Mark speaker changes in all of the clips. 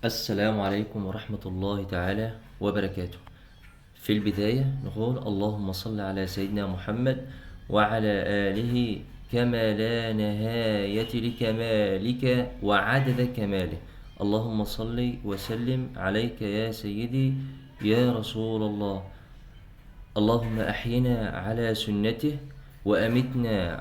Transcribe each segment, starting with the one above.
Speaker 1: السلام عليكم ورحمة الله تعالى وبركاته. في البداية نقول اللهم صل على سيدنا محمد وعلى آله كما لا نهاية لكمالك وعدد كماله. اللهم صل وسلم عليك يا سيدي يا رسول الله. اللهم أحينا على سنته وأمتنا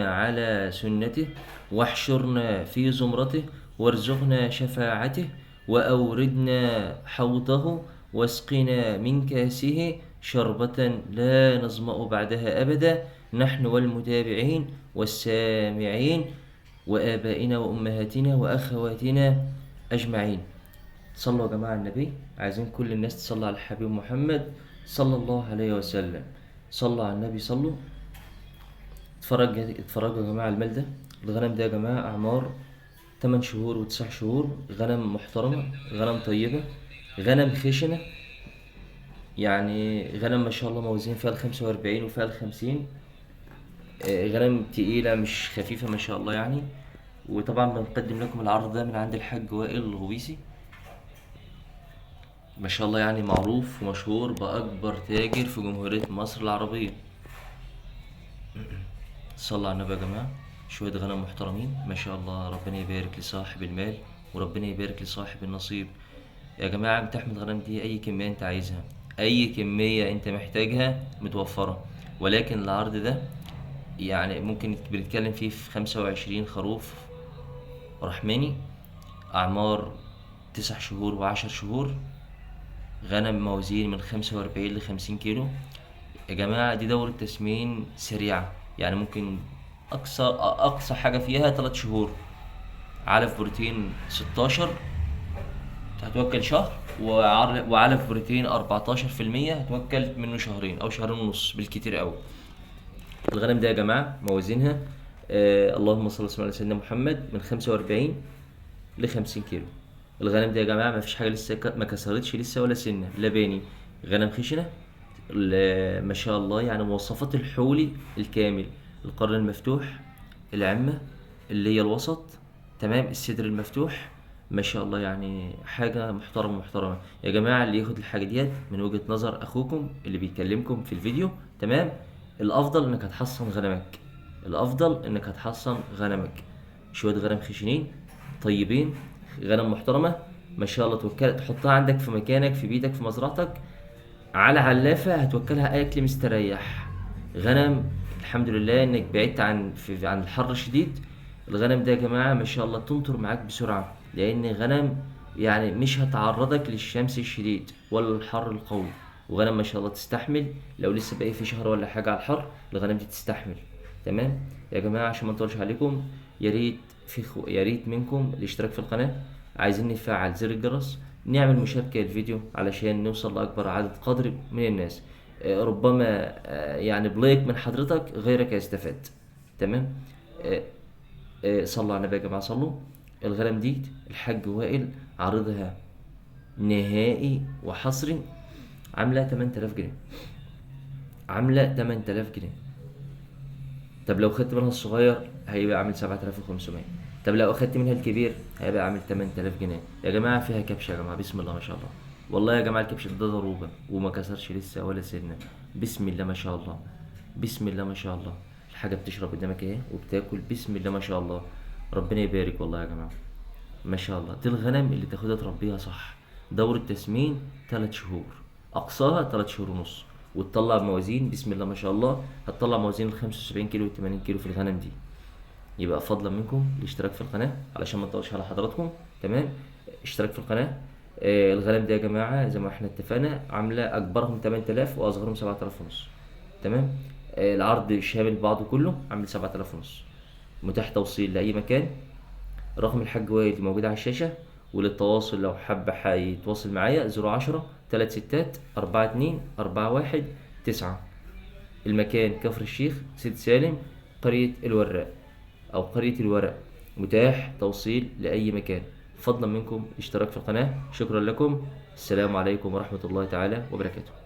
Speaker 1: على سنته واحشرنا في زمرته وارزقنا شفاعته وأوردنا حوضه واسقنا من كاسه شربة لا نظمأ بعدها أبدا، نحن والمتابعين والسامعين وآبائنا وأمهاتنا وأخواتنا أجمعين. صلوا يا جماعة على النبي. عايزين كل الناس تصلي على الحبيب محمد صلى الله عليه وسلم. صلوا على النبي صلوا. اتفرجوا يا جماعة المال ده. الغنم ده يا جماعة أعمار 8 شهور و9 شهور، غنم محترمة، غنم طيبة، غنم خشنة، يعني غنم ما شاء الله موازين فيها 45 وفيها 50. غنم تقيلة مش خفيفة ما شاء الله يعني. وطبعا بنقدم لكم العرض ده من عند الحاج وائل الغويسي، ما شاء الله يعني معروف ومشهور بأكبر تاجر في جمهورية مصر العربية. صلى على النبي يا جماعة. شوية غنم محترمين ما شاء الله، ربنا يبارك لصاحب المال وربنا يبارك لصاحب النصيب. يا جماعة بتحمل الغنم دي أي كمية أنت عايزها، أي كمية أنت محتاجها متوفرة، ولكن العرض ده يعني ممكن بنتكلم فيه في 25 خروف رحماني، أعمار 9 شهور و10 شهور، غنم موازين من 45 ل50 كيلو. يا جماعة دي دورة تسمين سريعة، يعني ممكن أقصى حاجة فيها 3 شهور. علف بروتين 16 هتوكل شهر، وعلف بروتين 14% هتوكل منه شهرين أو شهرين ونص بالكتير أوي. الغنم ده يا جماعة موازينها اللهم صل وسلم على سيدنا محمد من 45 ل50 كيلو. الغنم ده يا جماعة ما فيش حاجة لسه ما كسرتش لسه ولا سنة لباني، غنم خشنة ما شاء الله، يعني مواصفات الحولي الكامل، القرن المفتوح، العمة اللي هي الوسط، تمام، الصدر المفتوح، ما شاء الله يعني حاجة محترمة يا جماعة. اللي ياخد الحاجة ديت من وجهة نظر أخوكم اللي بيكلمكم في الفيديو، تمام، الأفضل إنك هتحصن غنمك، الأفضل إنك هتحصن غنمك. شوية غنم خشنين طيبين، غنم محترمة ما شاء الله، توكل تحطها عندك في مكانك في بيتك في مزرعتك على علافة هتوكلها أكل مستريح. غنم الحمد لله إنك بعدت عن الحر الشديد. الغنم ده يا جماعة ما شاء الله تنطر معاك بسرعة، لأن غنم يعني مش هتعرضك للشمس الشديد ولا الحر القوي، وغنم ما شاء الله تستحمل. لو لسه باقي في شهر ولا حاجة على الحر الغنم دي تستحمل، تمام يا جماعة. عشان ما نطولش عليكم، يا ريت منكم الاشتراك في القناة، عايزين نفعل زر الجرس، نعمل مشاركة الفيديو علشان نوصل لأكبر عدد قدر من الناس. ربما يعني بلايك من حضرتك غيرك يستفاد، تمام. صلوا على النبي يا جماعة صلوا. الغنم دي الحاج وائل عارضها نهائي وحصري، عاملة 8000 جنيه، عاملة 8000 جنيه. طب لو خدت منها الصغير هيبقى عامل 7500. طب لو اخدت منها الكبير هيبقى عامل 8000 جنيه. يا جماعه فيها كبش يا جماعه، بسم الله ما شاء الله. والله يا جماعه الكبش ده ضروبه وما كسرش لسه ولا سنه، بسم الله ما شاء الله، بسم الله ما شاء الله. الحاجه بتشرب قدامك اهي وبتاكل، بسم الله ما شاء الله. ربنا يبارك والله يا جماعه، ما شاء الله. دي الغنم اللي تاخدها تربيها صح، دورة تسمين 3 شهور، أقصاها 3 شهور ونص، وتطلع موازين بسم الله ما شاء الله. هتطلع موازين 75 كيلو و 80 كيلو في الغنم دي. يبقى فضلا منكم الاشتراك في القناة علشان ما نطولش على حضراتكم، تمام. اشتراك في القناة. الغنم ده يا جماعة زي ما احنا اتفقنا عاملة أكبرهم 8000 وأصغرهم 7000 ونص، تمام. العرض شامل بعضه كله عامل 7000 ونص، متاح توصيل لأي مكان. رقم الحاج وائل موجود على الشاشة، وللتواصل لو حب يتواصل معايا 010 32 42 41 9. المكان كفر الشيخ سيد سالم، قرية الوراق أو قرية الورق، متاح توصيل لأي مكان. فضلا منكم اشتراك في القناة. شكرا لكم، السلام عليكم ورحمة الله تعالى وبركاته.